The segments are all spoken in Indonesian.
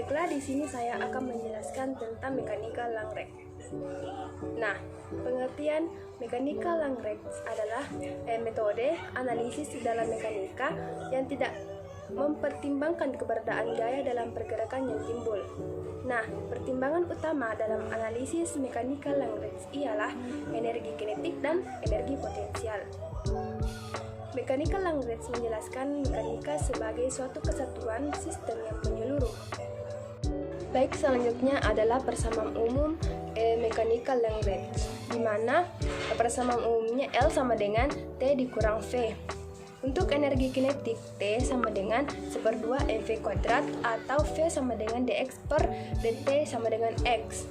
Baiklah, di sini saya akan menjelaskan tentang mekanika Langrenz. Nah, pengertian mekanika Langrenz adalah metode analisis dalam mekanika yang tidak mempertimbangkan keberadaan gaya dalam pergerakan yang timbul. Nah, pertimbangan utama dalam analisis mekanika Langrenz ialah energi kinetik dan energi potensial. Mekanika Langrenz menjelaskan mekanika sebagai suatu kesatuan sistem yang menyeluruh. Baik, selanjutnya adalah persamaan umum mekanika Langrenz, di mana persamaan umumnya L sama dengan T dikurang V. Untuk energi kinetik, T sama dengan 1/2 mv kuadrat atau V sama dengan dx per dt sama dengan x.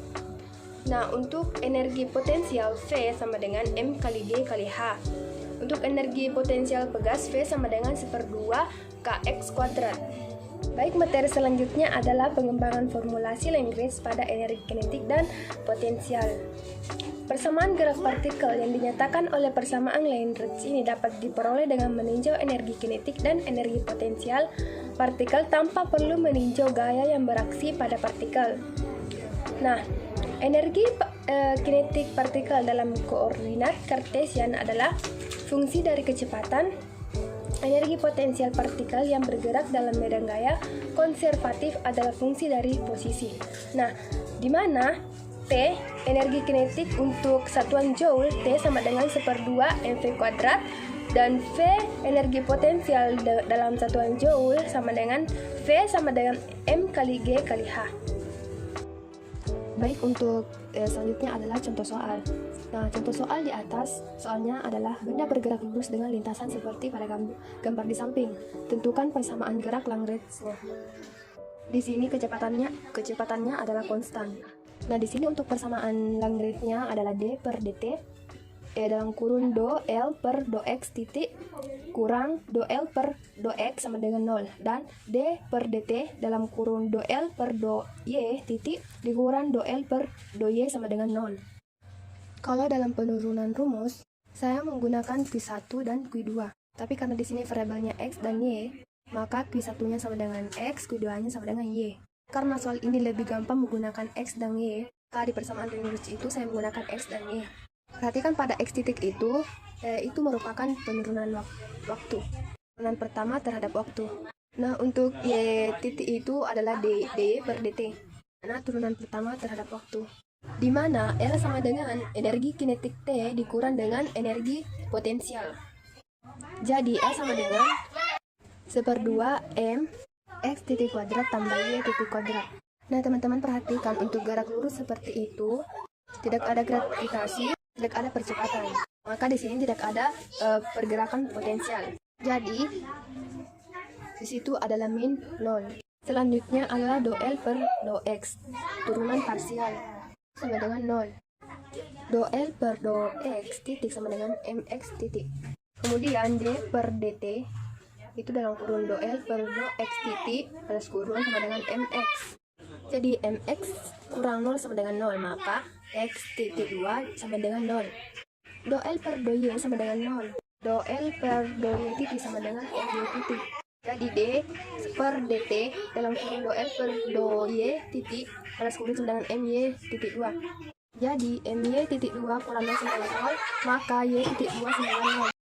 Nah, untuk energi potensial, V sama dengan M kali G kali H. Untuk energi potensial pegas, V sama dengan 1/2 kx kuadrat. Baik, materi selanjutnya adalah pengembangan formulasi Langrenz pada energi kinetik dan potensial. Persamaan gerak partikel yang dinyatakan oleh persamaan Langrenz ini dapat diperoleh dengan meninjau energi kinetik dan energi potensial partikel tanpa perlu meninjau gaya yang beraksi pada partikel. Nah, energi kinetik partikel dalam koordinat Kartesian adalah fungsi dari kecepatan. Energi potensial partikel yang bergerak dalam medan gaya konservatif adalah fungsi dari posisi. Nah, di mana T, energi kinetik untuk satuan joule, T sama dengan 1/2 mv kuadrat, dan V, energi potensial dalam satuan joule sama dengan V sama dengan M kali G kali H. Baik, untuk selanjutnya adalah contoh soal. Nah, contoh soal di atas soalnya adalah benda bergerak lurus dengan lintasan seperti pada gambar di samping. Tentukan persamaan gerak Langrenz-nya. Di sini kecepatannya adalah konstan. Nah, di sini untuk persamaan Langrenz-nya adalah d per dt dalam kurun do L per do x titik kurang do L per do x sama dengan 0, dan d per dt dalam kurun do L per do y titik dikurang do L per do y sama dengan 0. Kalau dalam penurunan rumus, saya menggunakan Q1 dan Q2. Tapi karena di sini variabelnya X dan Y, maka Q1-nya sama dengan X, Q2-nya sama dengan Y. Karena soal ini lebih gampang menggunakan X dan Y, maka di persamaan Langrenz itu saya menggunakan X dan Y. Perhatikan pada X titik itu merupakan penurunan waktu. Penurunan pertama terhadap waktu. Nah, untuk Y titik itu adalah dy per dt. Karena turunan pertama terhadap waktu. Di mana L sama dengan energi kinetik T dikurang dengan energi potensial. Jadi L sama dengan 1/2 M X titik kuadrat tambah Y titik kuadrat. Nah, teman-teman perhatikan untuk gerak lurus seperti itu, tidak ada gravitasi, tidak ada percepatan. Maka di sini tidak ada pergerakan potensial. Jadi di situ adalah min 0. Selanjutnya adalah do L per do X, turunan parsial sama dengan 0. Do L per do X titik sama dengan mx titik. Kemudian d per dt itu dalam kurun do L per do X titik plus kurun sama dengan mx. Jadi mx kurang 0 sama dengan 0, maka x titik 2 sama dengan 0. Do L per do y sama dengan 0. Do L per do y titik sama dengan y titik. Jadi d per dt dalam kurun do L per do y titik plus kurun sama dengan my titik 2. Jadi my titik 2 kurang 0 sama dengan 0, maka y titik 2 sama dengan 0.